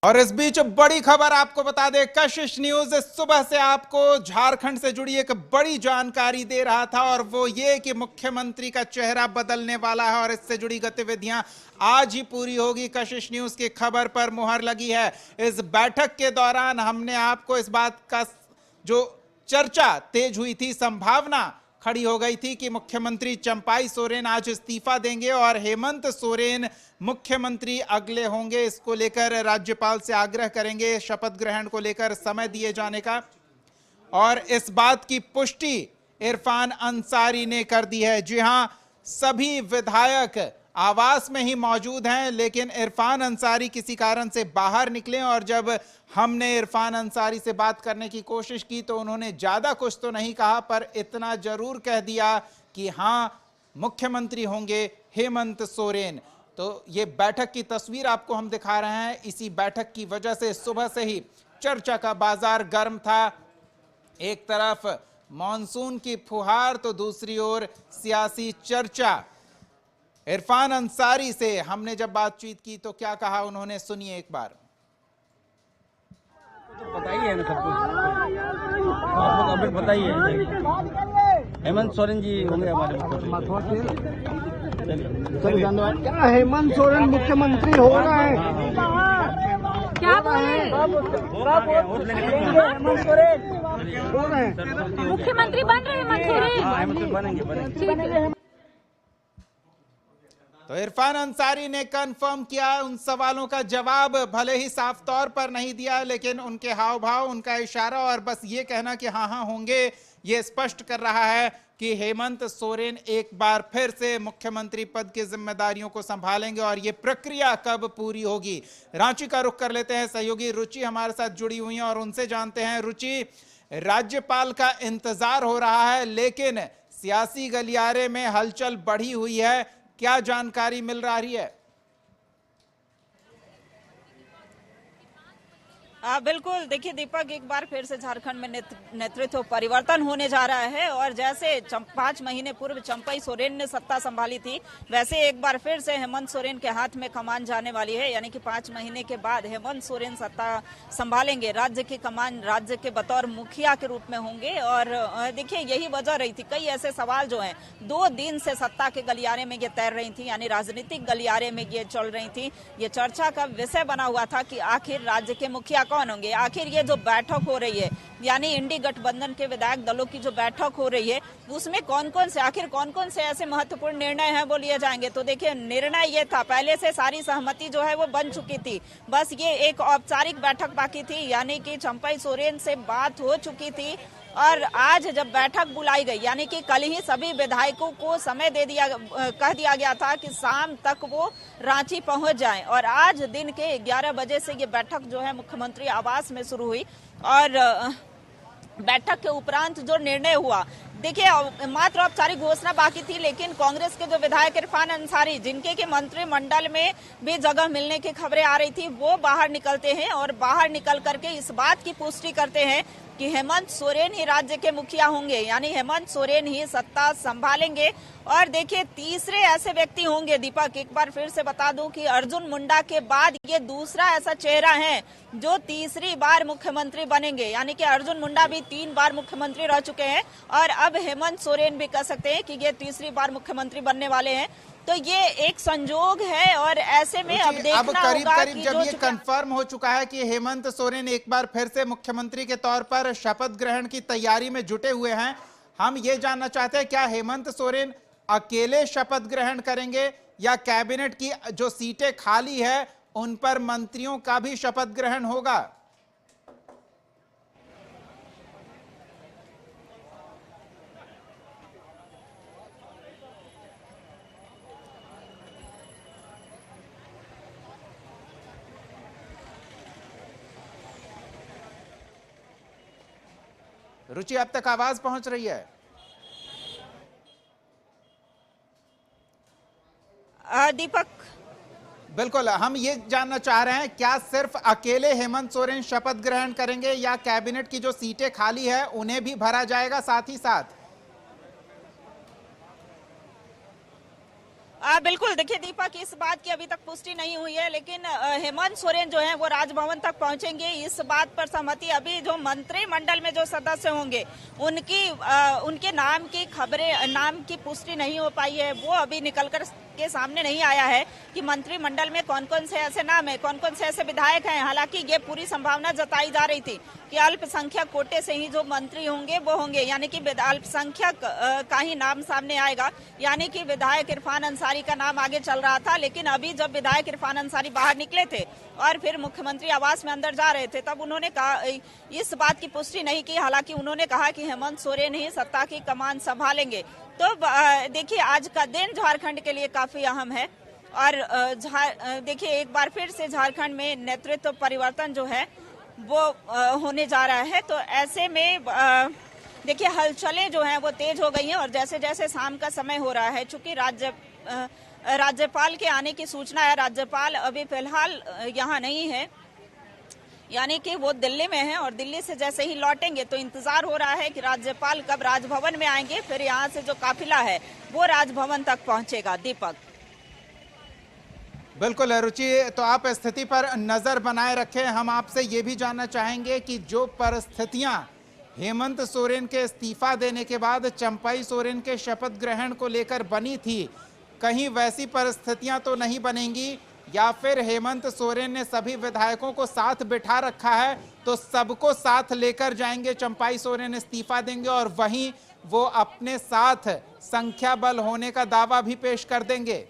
और इस बीच बड़ी खबर आपको बता दें, कशिश न्यूज इस सुबह से आपको झारखंड से जुड़ी एक बड़ी जानकारी दे रहा था और वो ये कि मुख्यमंत्री का चेहरा बदलने वाला है और इससे जुड़ी गतिविधियां आज ही पूरी होगी। कशिश न्यूज की खबर पर मुहर लगी है। इस बैठक के दौरान हमने आपको इस बात का जो चर्चा तेज हुई थी, संभावना खड़ी हो गई थी कि मुख्यमंत्री चंपाई सोरेन आज इस्तीफा देंगे और हेमंत सोरेन मुख्यमंत्री अगले होंगे। इसको लेकर राज्यपाल से आग्रह करेंगे शपथ ग्रहण को लेकर समय दिए जाने का। और इस बात की पुष्टि इरफान अंसारी ने कर दी है। जी हां, सभी विधायक आवास में ही मौजूद हैं, लेकिन इरफान अंसारी किसी कारण से बाहर निकले और जब हमने इरफान अंसारी से बात करने की कोशिश की तो उन्होंने ज्यादा कुछ तो नहीं कहा, पर इतना जरूर कह दिया कि हां, मुख्यमंत्री होंगे हेमंत सोरेन। तो ये बैठक की तस्वीर आपको हम दिखा रहे हैं। इसी बैठक की वजह से सुबह से ही चर्चा का बाजार गर्म था। एक तरफ मॉनसून की फुहार तो दूसरी ओर सियासी चर्चा। इरफान अंसारी से हमने जब बातचीत की तो क्या कहा उन्होंने, सुनिए एक बार। बताइए ना सब कुछ, आप लोग अपडेट बताइए। हेमंत सोरेन जी होंगे हमारे धन्यवाद। क्या हेमंत सोरेन मुख्यमंत्री हो रहे हैं? क्या बोले? हेमंत सोरेन हो रहे हैं, मुख्यमंत्री बन रहे हेमंत सोरेन। बनेंगे। तो इरफान अंसारी ने कंफर्म किया। उन सवालों का जवाब भले ही साफ तौर पर नहीं दिया, लेकिन उनके हाव भाव, उनका इशारा और बस ये कहना कि हाँ हाँ होंगे, ये स्पष्ट कर रहा है कि हेमंत सोरेन एक बार फिर से मुख्यमंत्री पद की जिम्मेदारियों को संभालेंगे। और ये प्रक्रिया कब पूरी होगी, रांची का रुख कर लेते हैं। सहयोगी रुचि हमारे साथ जुड़ी हुई हैं और उनसे जानते हैं। रुचि, राज्यपाल का इंतजार हो रहा है, लेकिन सियासी गलियारे में हलचल बढ़ी हुई है, क्या जानकारी मिल रही है? बिल्कुल, देखिए दीपक, एक बार फिर से झारखंड में नेतृत्व परिवर्तन होने जा रहा है और जैसे 5 महीने पूर्व चंपाई सोरेन ने सत्ता संभाली थी, वैसे एक बार फिर से हेमंत सोरेन के हाथ में कमान जाने वाली है। यानी कि 5 महीने के बाद हेमंत सोरेन सत्ता संभालेंगे, राज्य की कमान राज्य के बतौर मुखिया के रूप में होंगे। और देखिए यही वजह रही थी, कई ऐसे सवाल जो हैं 2 दिन से सत्ता के गलियारे में ये तैर रही थी, यानी राजनीतिक गलियारे में ये चल रही थी। ये चर्चा का विषय बना हुआ था कि आखिर राज्य के मुखिया कौन होंगे। आखिर ये जो बैठक हो रही है, यानी इंडी गठबंधन के विधायक दलों की जो बैठक हो रही है, उसमें कौन कौन से ऐसे महत्वपूर्ण निर्णय हैं वो लिए जाएंगे। तो देखिए निर्णय ये था, पहले से सारी सहमति जो है वो बन चुकी थी, बस ये एक औपचारिक बैठक बाकी थी। यानी कि चंपाई सोरेन से बात हो चुकी थी और आज जब बैठक बुलाई गई, यानी कि कल ही सभी विधायकों को समय कह दिया गया था कि शाम तक वो रांची पहुंच जाएं। और आज दिन के 11 बजे से ये बैठक जो है मुख्यमंत्री आवास में शुरू हुई और बैठक के उपरांत जो निर्णय हुआ, देखिए मात्र औपचारिक घोषणा बाकी थी, लेकिन कांग्रेस के जो विधायक इरफान अंसारी, जिनके के मंत्रिमंडल में भी जगह मिलने की खबरें आ रही थी, वो बाहर निकलते हैं और बाहर निकल करके इस बात की पुष्टि करते हैं कि हेमंत सोरेन ही राज्य के मुखिया होंगे, यानी हेमंत सोरेन ही सत्ता संभालेंगे। और देखिए तीसरे ऐसे व्यक्ति होंगे, दीपक एक बार फिर से बता दूं कि अर्जुन मुंडा के बाद ये दूसरा ऐसा चेहरा है जो तीसरी बार मुख्यमंत्री बनेंगे। यानी कि अर्जुन मुंडा भी 3 बार मुख्यमंत्री रह चुके हैं और अब हेमंत सोरेन भी कह सकते हैं कि ये तीसरी बार मुख्यमंत्री बनने वाले हैं। तो ये एक संजोग है और ऐसे में अब देखना होगा कि जब ये कंफर्म हो चुका है कि हेमंत सोरेन एक बार फिर से मुख्यमंत्री के तौर पर शपथ ग्रहण की तैयारी में जुटे हुए हैं, हम ये जानना चाहते हैं क्या हेमंत सोरेन अकेले शपथ ग्रहण करेंगे या कैबिनेट की जो सीटें खाली है उन पर मंत्रियों का भी शपथ ग्रहण होगा? रुचि, अब तक आवाज पहुंच रही है? दीपक बिल्कुल, हम ये जानना चाह रहे हैं क्या सिर्फ अकेले हेमंत सोरेन शपथ ग्रहण करेंगे या कैबिनेट की जो सीटें खाली है उन्हें भी भरा जाएगा साथ ही साथ? बिल्कुल, देखिए दीपक, इस बात की अभी तक पुष्टि नहीं हुई है, लेकिन हेमंत सोरेन जो है वो राजभवन तक पहुंचेंगे। इस बात पर सहमति, अभी जो मंत्रिमंडल में जो सदस्य होंगे उनके नाम की खबरें, नाम की पुष्टि नहीं हो पाई है। वो अभी निकलकर के सामने नहीं आया है कि मंत्रिमंडल में कौन कौन से ऐसे नाम है, कौन कौन से ऐसे विधायक हैं। हालांकि ये पूरी संभावना जताई जा रही थी कि अल्पसंख्यक कोटे से ही जो मंत्री होंगे वो होंगे, यानी कि अल्पसंख्यक का ही नाम सामने आएगा, यानी कि विधायक इरफान अंसारी का नाम आगे चल रहा था। लेकिन अभी जब विधायक इरफान अंसारी बाहर निकले थे और फिर मुख्यमंत्री आवास में अंदर जा रहे थे, तब उन्होंने कहा, इस बात की पुष्टि नहीं की। हालांकि उन्होंने कहा कि हेमंत सोरेन ही सत्ता की कमान संभालेंगे। तो देखिए, आज का दिन झारखंड के लिए काफी अहम है और देखिए एक बार फिर से झारखंड में नेतृत्व परिवर्तन जो है वो होने जा रहा है। तो ऐसे में देखिए हलचलें जो हैं वो तेज हो गई हैं और जैसे जैसे शाम का समय हो रहा है, चूंकि राज्यपाल के आने की सूचना है, राज्यपाल अभी फिलहाल यहाँ नहीं है, यानी कि वो दिल्ली में है और दिल्ली से जैसे ही लौटेंगे तो इंतजार हो रहा है कि राज्यपाल कब राजभवन में आएंगे, फिर यहाँ से जो काफिला है वो राजभवन तक पहुंचेगा। दीपक। बिल्कुल रुचि, तो आप स्थिति पर नजर बनाए रखें। हम आपसे ये भी जानना चाहेंगे कि जो परिस्थितियां हेमंत सोरेन के इस्तीफा देने के बाद चंपई सोरेन के शपथ ग्रहण को लेकर बनी थी, कहीं वैसी परिस्थितियां तो नहीं बनेंगी, या फिर हेमंत सोरेन ने सभी विधायकों को साथ बिठा रखा है तो सबको साथ लेकर जाएंगे, चंपई सोरेन इस्तीफा देंगे और वहीं वो अपने साथ संख्या बल होने का दावा भी पेश कर देंगे?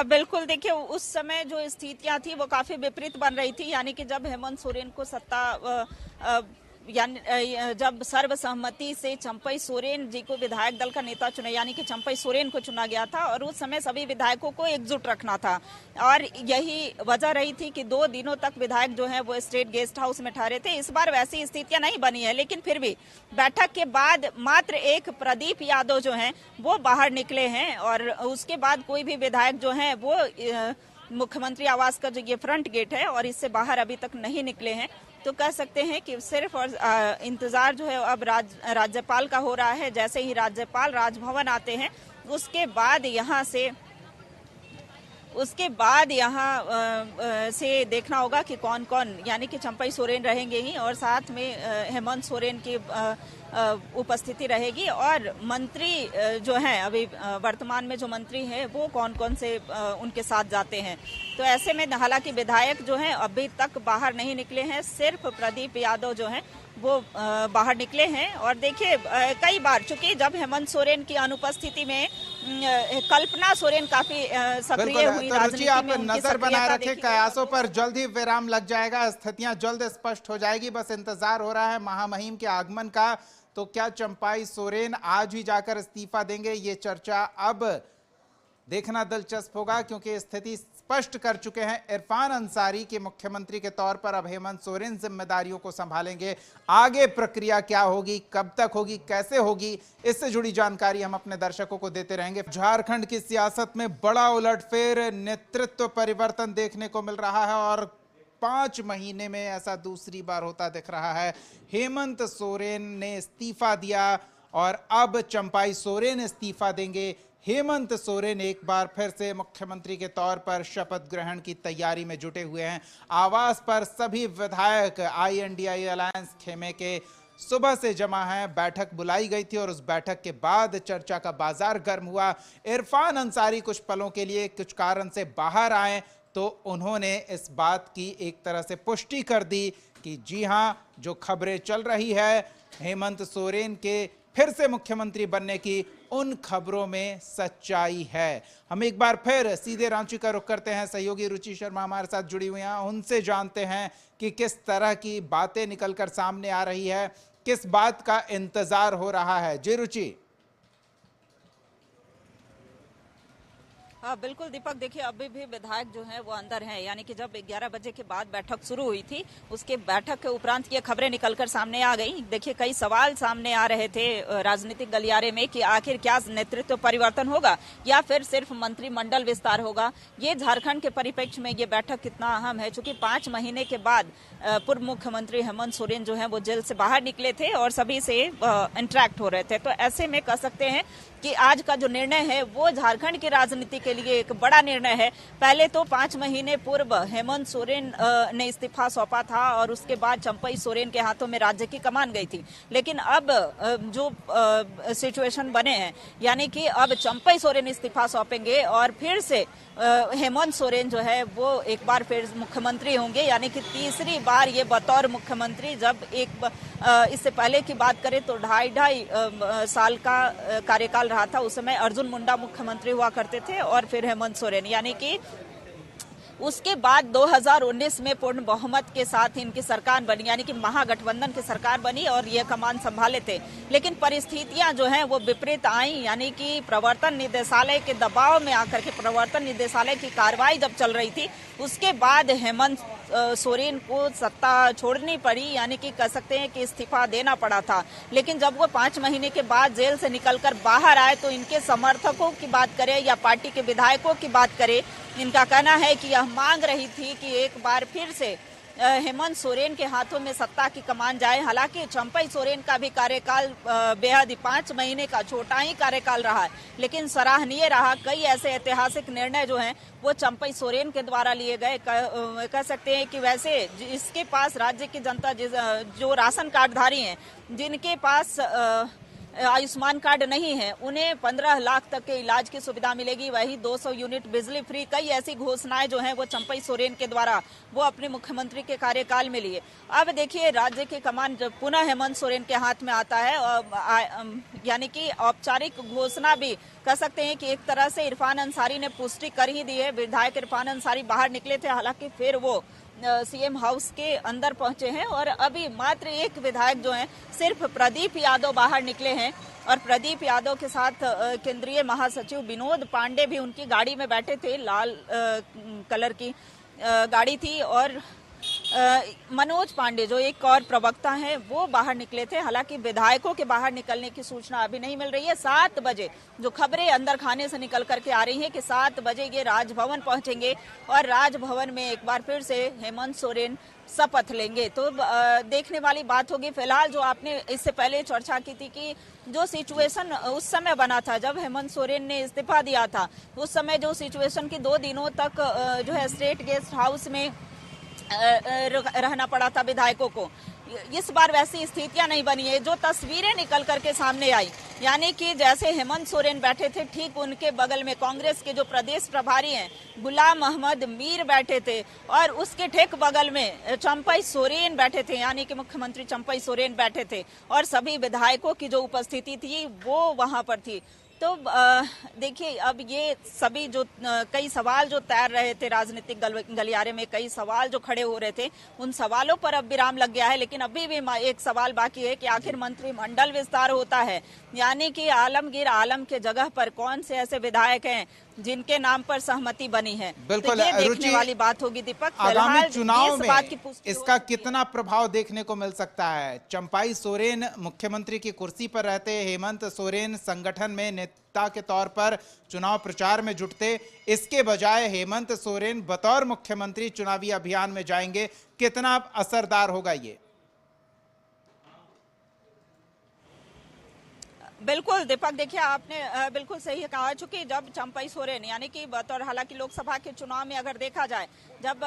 बिल्कुल, देखिए उस समय जो स्थितियां थी वो काफी विपरीत बन रही थी, यानी कि जब हेमंत सोरेन को जब सर्वसहमति से चंपई सोरेन जी को विधायक दल का नेता चुना, यानी कि चंपई सोरेन को चुना गया था और उस समय सभी विधायकों को एकजुट रखना था और यही वजह रही थी कि 2 दिनों तक विधायक जो है वो स्टेट गेस्ट हाउस में ठहरे थे। इस बार वैसी स्थितियां नहीं बनी है, लेकिन फिर भी बैठक के बाद मात्र एक प्रदीप यादव जो हैं वो बाहर निकले हैं और उसके बाद कोई भी विधायक जो है वो मुख्यमंत्री आवास का जो ये फ्रंट गेट है और इससे बाहर अभी तक नहीं निकले हैं। तो कह सकते हैं कि सिर्फ और इंतजार जो है अब राज्यपाल का हो रहा है। जैसे ही राज्यपाल राजभवन आते हैं उसके बाद यहाँ से देखना होगा कि कौन कौन, यानी कि चंपई सोरेन रहेंगे ही और साथ में हेमंत सोरेन की उपस्थिति रहेगी और मंत्री जो हैं अभी वर्तमान में जो मंत्री हैं वो कौन कौन से उनके साथ जाते हैं। तो ऐसे में हालांकि विधायक जो हैं अभी तक बाहर नहीं निकले हैं, सिर्फ प्रदीप यादव जो हैं वो बाहर निकले हैं। और देखिए कई बार, चूंकि जब हेमंत सोरेन की अनुपस्थिति में कल्पना सोरेन काफी सक्रिय हुई राजनीति आप में, नजर बनाए रखे, कयासों पर जल्द ही विराम लग जाएगा, स्थितियां जल्द स्पष्ट हो जाएगी। बस इंतजार हो रहा है महामहिम के आगमन का। तो क्या चंपई सोरेन आज ही जाकर इस्तीफा देंगे, ये चर्चा अब देखना दिलचस्प होगा, क्योंकि स्थिति स्पष्ट कर चुके हैं इरफान अंसारी के मुख्यमंत्री के तौर पर अब हेमंत सोरेन जिम्मेदारियों को संभालेंगे। आगे प्रक्रिया क्या होगी, कब तक होगी, कैसे होगी, इससे जुड़ी जानकारी हम अपने दर्शकों को देते रहेंगे। झारखंड की सियासत में बड़ा उलटफेर, नेतृत्व परिवर्तन देखने को मिल रहा है और 5 महीने में ऐसा दूसरी बार होता दिख रहा है। हेमंत सोरेन ने इस्तीफा दिया और अब चंपई सोरेन इस्तीफा देंगे। हेमंत सोरेन एक बार फिर से मुख्यमंत्री के तौर पर शपथ ग्रहण की तैयारी में जुटे हुए हैं। आवास पर सभी विधायक INDI अलायंस खेमे के सुबह से जमा हैं। बैठक बुलाई गई थी और उस बैठक के बाद चर्चा का बाजार गर्म हुआ। इरफान अंसारी कुछ पलों के लिए कुछ कारण से बाहर आए तो उन्होंने इस बात की एक तरह से पुष्टि कर दी कि जी हां, जो खबरें चल रही है हेमंत सोरेन के फिर से मुख्यमंत्री बनने की, उन खबरों में सच्चाई है। हम एक बार फिर सीधे रांची का रुख करते हैं। सहयोगी रुचि शर्मा हमारे साथ जुड़ी हुई हैं, उनसे जानते हैं कि किस तरह की बातें निकलकर सामने आ रही है, किस बात का इंतजार हो रहा है। जी रुचि। हाँ बिल्कुल दीपक, देखिए अभी भी विधायक जो है वो अंदर हैं, यानी कि जब 11 बजे के बाद बैठक शुरू हुई थी, उसके बैठक के उपरांत ये खबरें निकलकर सामने आ गई। देखिए कई सवाल सामने आ रहे थे राजनीतिक गलियारे में कि आखिर क्या नेतृत्व परिवर्तन होगा या फिर सिर्फ मंत्रिमंडल विस्तार होगा। ये झारखंड के परिप्रेक्ष्य में ये बैठक कितना अहम है, चूंकि 5 महीने के बाद पूर्व मुख्यमंत्री हेमंत सोरेन जो है वो जेल से बाहर निकले थे और सभी से इंटरेक्ट हो रहे थे। तो ऐसे में कह सकते हैं कि आज का जो निर्णय है वो झारखंड की राजनीति के लिए एक बड़ा निर्णय है। पहले तो 5 महीने पूर्व हेमंत सोरेन ने इस्तीफा सौंपा था और उसके बाद चंपई सोरेन के हाथों में राज्य की कमान गई थी। लेकिन अब जो सिचुएशन बने हैं, यानी कि अब चंपई सोरेन इस्तीफा सौंपेंगे और फिर से हेमंत सोरेन जो है वो एक बार फिर मुख्यमंत्री होंगे, यानी कि तीसरी बार ये बतौर मुख्यमंत्री, जब इससे पहले की बात करें तो 2.5 साल का कार्यकाल रहा था, उस समय अर्जुन मुंडा मुख्यमंत्री हुआ करते थे और फिर हेमंत सोरेन, यानी कि उसके बाद 2019 में पूर्ण बहुमत के साथ इनकी सरकार बनी, यानी कि महागठबंधन की सरकार बनी और ये कमान संभाले थे। लेकिन परिस्थितियां जो हैं वो विपरीत आई, यानी कि प्रवर्तन निदेशालय के दबाव में आकर के प्रवर्तन निदेशालय की कार्रवाई जब चल रही थी, उसके बाद हेमंत सोरेन को सत्ता छोड़नी पड़ी, यानी कि कह सकते हैं कि इस्तीफा देना पड़ा था। लेकिन जब वो 5 महीने के बाद जेल से निकलकर बाहर आए तो इनके समर्थकों की बात करें या पार्टी के विधायकों की बात करें, इनका कहना है कि यह मांग रही थी कि एक बार फिर से हेमंत सोरेन के हाथों में सत्ता की कमान जाए। हालांकि चंपई सोरेन का भी कार्यकाल बेहद ही 5 महीने का छोटा ही कार्यकाल रहा है, लेकिन सराहनीय रहा। कई ऐसे ऐतिहासिक निर्णय जो हैं वो चंपई सोरेन के द्वारा लिए गए। कह सकते हैं कि वैसे इसके पास राज्य की जनता जो राशन कार्डधारी हैं, जिनके पास आयुष्मान कार्ड नहीं है, उन्हें 15 लाख तक के इलाज की सुविधा मिलेगी, वही 200 यूनिट बिजली फ्री। कई ऐसी घोषणाएं जो हैं वो चंपई सोरेन के द्वारा वो अपने मुख्यमंत्री के कार्यकाल में लिए। अब देखिए राज्य की कमान जब पुनः हेमंत सोरेन के हाथ में आता है, यानी कि औपचारिक घोषणा भी कह सकते हैं कि एक तरह से इरफान अंसारी ने पुष्टि कर ही दी है। विधायक इरफान अंसारी बाहर निकले थे, हालांकि फिर वो सीएम हाउस के अंदर पहुंचे हैं और अभी मात्र एक विधायक जो हैं सिर्फ प्रदीप यादव बाहर निकले हैं और प्रदीप यादव के साथ केंद्रीय महासचिव विनोद पांडे भी उनकी गाड़ी में बैठे थे। लाल कलर की गाड़ी थी और मनोज पांडे जो एक और प्रवक्ता हैं वो बाहर निकले थे। हालांकि विधायकों के बाहर निकलने की सूचना अभी नहीं मिल रही है। 7 बजे जो खबरें अंदर खाने से निकल करके आ रही हैं कि 7 बजे ये राजभवन पहुंचेंगे और राजभवन में एक बार फिर से हेमंत सोरेन शपथ लेंगे। तो देखने वाली बात होगी। फिलहाल जो आपने इससे पहले चर्चा की थी कि जो सिचुएशन उस समय बना था जब हेमंत सोरेन ने इस्तीफा दिया था, उस समय जो सिचुएशन की 2 दिनों तक जो है स्टेट गेस्ट हाउस में रहना पड़ा था विधायकों को, इस बार वैसी स्थितियां नहीं बनी है। जो तस्वीरें निकल करके सामने आई, यानी कि जैसे हेमंत सोरेन बैठे थे, ठीक उनके बगल में कांग्रेस के जो प्रदेश प्रभारी हैं गुलाम अहमद मीर बैठे थे और उसके ठीक बगल में चंपई सोरेन बैठे थे, यानी कि मुख्यमंत्री चंपई सोरेन बैठे थे और सभी विधायकों की जो उपस्थिति थी वो वहां पर थी। तो देखिए अब ये सभी जो कई सवाल जो तैर रहे थे राजनीतिक गलियारे में, कई सवाल जो खड़े हो रहे थे, उन सवालों पर अब विराम लग गया है। लेकिन अभी भी एक सवाल बाकी है कि आखिर मंत्रिमंडल विस्तार होता है, यानी कि आलमगीर आलम के जगह पर कौन से ऐसे विधायक हैं जिनके नाम पर सहमति बनी है। बिल्कुल, तो ये देखने वाली बात होगी दीपक। आगामी चुनाव में इसका होगी। कितना प्रभाव देखने को मिल सकता है। चंपई सोरेन मुख्यमंत्री की कुर्सी पर रहते, हेमंत सोरेन संगठन में नेता के तौर पर चुनाव प्रचार में जुटते, इसके बजाय हेमंत सोरेन बतौर मुख्यमंत्री चुनावी अभियान में जाएंगे, कितना असरदार होगा ये? बिल्कुल दीपक, देखिए आपने बिल्कुल सही कहा। चूंकि जब चंपई सोरेन यानी कि बतौर, हालांकि लोकसभा के चुनाव में अगर देखा जाए जब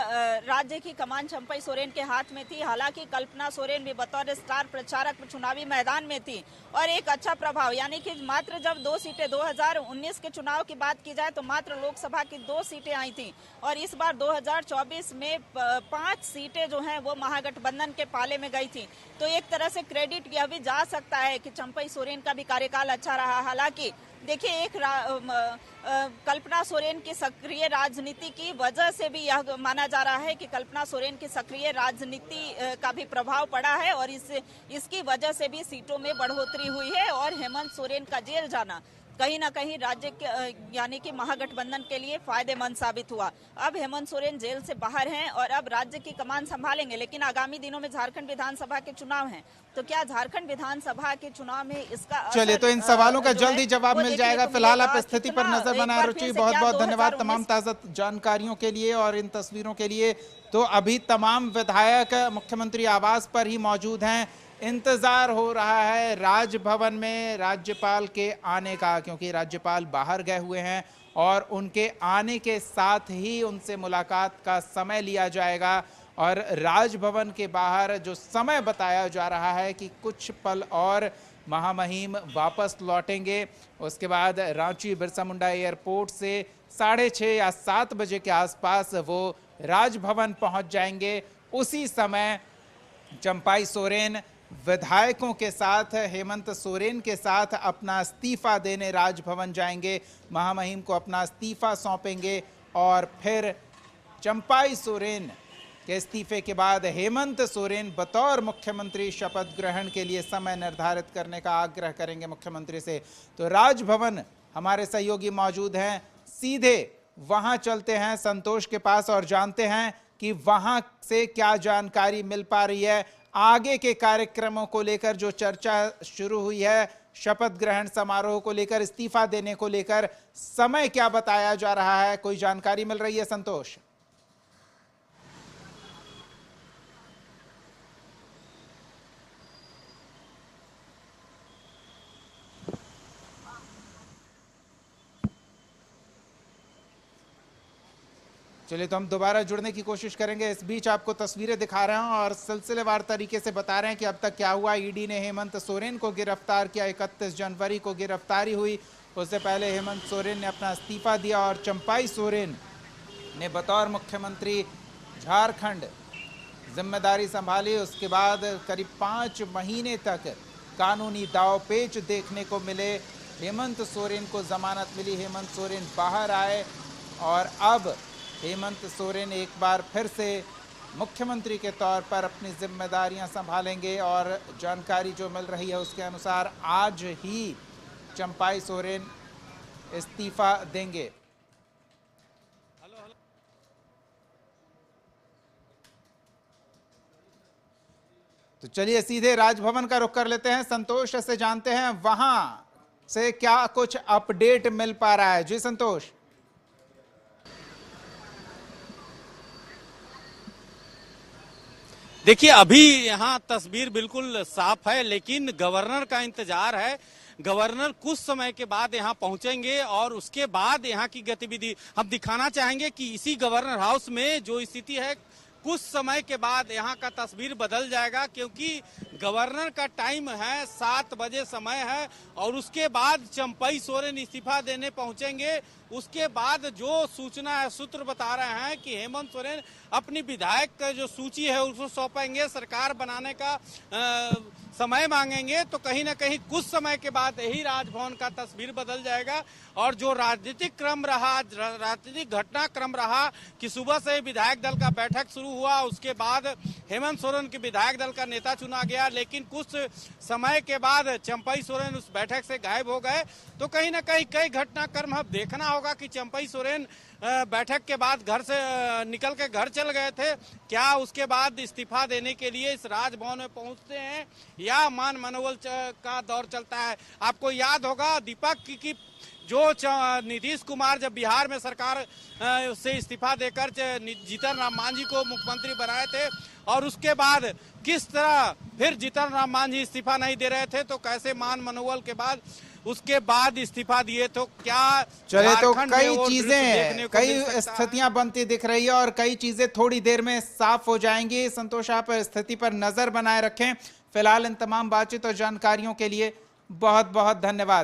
राज्य की कमान चंपई सोरेन के हाथ में थी, हालांकि कल्पना सोरेन भी बतौर स्टार प्रचारक चुनावी मैदान में थी और एक अच्छा प्रभाव, यानी कि मात्र जब 2 सीटें 2019 के चुनाव की बात की जाए तो मात्र लोकसभा की 2 सीटें आई थी और इस बार 2024 में 5 सीटें जो हैं वो महागठबंधन के पाले में गई थी। तो एक तरह से क्रेडिट यह भी जा सकता है कि चंपई सोरेन का भी कार्यकाल अच्छा रहा। हालांकि देखिए एक कल्पना सोरेन की सक्रिय राजनीति की वजह से भी यह माना जा रहा है कि कल्पना सोरेन की सक्रिय राजनीति का भी प्रभाव पड़ा है और इसकी वजह से भी सीटों में बढ़ोतरी हुई है और हेमंत सोरेन का जेल जाना कहीं ना कहीं राज्य के यानी कि महागठबंधन के लिए फायदेमंद साबित हुआ। अब हेमंत सोरेन जेल से बाहर हैं और अब राज्य की कमान संभालेंगे, लेकिन आगामी दिनों में झारखंड विधानसभा के चुनाव हैं, तो क्या झारखंड विधानसभा के चुनाव में इसका चलिए, तो इन सवालों का जल्द ही जवाब मिल जाएगा। फिलहाल आप स्थिति पर नजर बनाए रुचि, बहुत बहुत धन्यवाद तमाम ताजा जानकारियों के लिए और इन तस्वीरों के लिए। तो अभी तमाम विधायक मुख्यमंत्री आवास पर ही मौजूद हैं, इंतजार हो रहा है राजभवन में राज्यपाल के आने का, क्योंकि राज्यपाल बाहर गए हुए हैं और उनके आने के साथ ही उनसे मुलाकात का समय लिया जाएगा। और राजभवन के बाहर जो समय बताया जा रहा है कि कुछ पल और महामहिम वापस लौटेंगे, उसके बाद रांची बिरसा मुंडा एयरपोर्ट से 6:30 या 7 बजे के आसपास वो राजभवन पहुंच जाएंगे। उसी समय चंपाई सोरेन विधायकों के साथ, हेमंत सोरेन के साथ अपना इस्तीफा देने राजभवन जाएंगे, महामहिम को अपना इस्तीफा सौंपेंगे और फिर चंपाई सोरेन के इस्तीफे के बाद हेमंत सोरेन बतौर मुख्यमंत्री शपथ ग्रहण के लिए समय निर्धारित करने का आग्रह करेंगे मुख्यमंत्री से। तो राजभवन हमारे सहयोगी मौजूद हैं, सीधे वहां चलते हैं संतोष के पास और जानते हैं कि वहां से क्या जानकारी मिल पा रही है। आगे के कार्यक्रमों को लेकर जो चर्चा शुरू हुई है, शपथ ग्रहण समारोह को लेकर, इस्तीफा देने को लेकर, समय क्या बताया जा रहा है, कोई जानकारी मिल रही है संतोष? चलिए, तो हम दोबारा जुड़ने की कोशिश करेंगे। इस बीच आपको तस्वीरें दिखा रहे हैं और सिलसिलेवार तरीके से बता रहे हैं कि अब तक क्या हुआ। ईडी ने हेमंत सोरेन को गिरफ्तार किया, 31 जनवरी को गिरफ्तारी हुई। उससे पहले हेमंत सोरेन ने अपना इस्तीफा दिया और चंपाई सोरेन ने बतौर मुख्यमंत्री झारखंड जिम्मेदारी संभाली। उसके बाद करीब 5 महीने तक कानूनी दांवपेच देखने को मिले। हेमंत सोरेन को जमानत मिली, हेमंत सोरेन बाहर आए और अब हेमंत सोरेन एक बार फिर से मुख्यमंत्री के तौर पर अपनी जिम्मेदारियां संभालेंगे और जानकारी जो मिल रही है उसके अनुसार आज ही चंपाई सोरेन इस्तीफा देंगे। तो चलिए सीधे राजभवन का रुख कर लेते हैं, संतोष से जानते हैं वहां से क्या कुछ अपडेट मिल पा रहा है। जी संतोष। देखिए, अभी यहाँ तस्वीर बिल्कुल साफ है, लेकिन गवर्नर का इंतजार है। गवर्नर कुछ समय के बाद यहाँ पहुंचेंगे और उसके बाद यहाँ की गतिविधि हम दिखाना चाहेंगे कि इसी गवर्नर हाउस में जो स्थिति है, कुछ समय के बाद यहाँ का तस्वीर बदल जाएगा, क्योंकि गवर्नर का टाइम है 7 बजे समय है और उसके बाद चंपाई सोरेन इस्तीफा देने पहुंचेंगे। उसके बाद जो सूचना है, सूत्र बता रहे हैं कि हेमंत सोरेन अपनी विधायक का जो सूची है उसको सौंपेंगे, सरकार बनाने का समय मांगेंगे। तो कहीं ना कहीं कुछ समय के बाद यही राजभवन का तस्वीर बदल जाएगा और जो राजनीतिक क्रम रहा, राजनीतिक घटनाक्रम रहा कि सुबह से विधायक दल का बैठक शुरू हुआ, उसके बाद हेमंत सोरेन के विधायक दल का नेता चुना गया, लेकिन कुछ समय के बाद चंपाई सोरेन उस बैठक से गायब हो गए। तो कहीं ना कहीं कई घटनाक्रम अब देखना होगा कि चंपाई सोरेन बैठक के बाद घर से निकल के घर चल गए थे, क्या उसके बाद इस्तीफा देने के लिए इस राजभवन में पहुंचते हैं या मान मनोबल का दौर चलता है। आपको याद होगा दीपक की जो नीतीश कुमार जब बिहार में सरकार से इस्तीफा देकर जीतन राम मांझी को मुख्यमंत्री बनाए थे और उसके बाद किस तरह फिर जीतन राम मांझी इस्तीफा नहीं दे रहे थे, तो कैसे मान मनोबल के बाद उसके बाद इस्तीफा दिए। तो क्या चले, तो कई चीजें, कई स्थितियां बनती दिख रही है और कई चीजें थोड़ी देर में साफ हो जाएंगी। संतोष, आप स्थिति पर नजर बनाए रखें। फिलहाल इन तमाम बातचीत और जानकारियों के लिए बहुत बहुत धन्यवाद।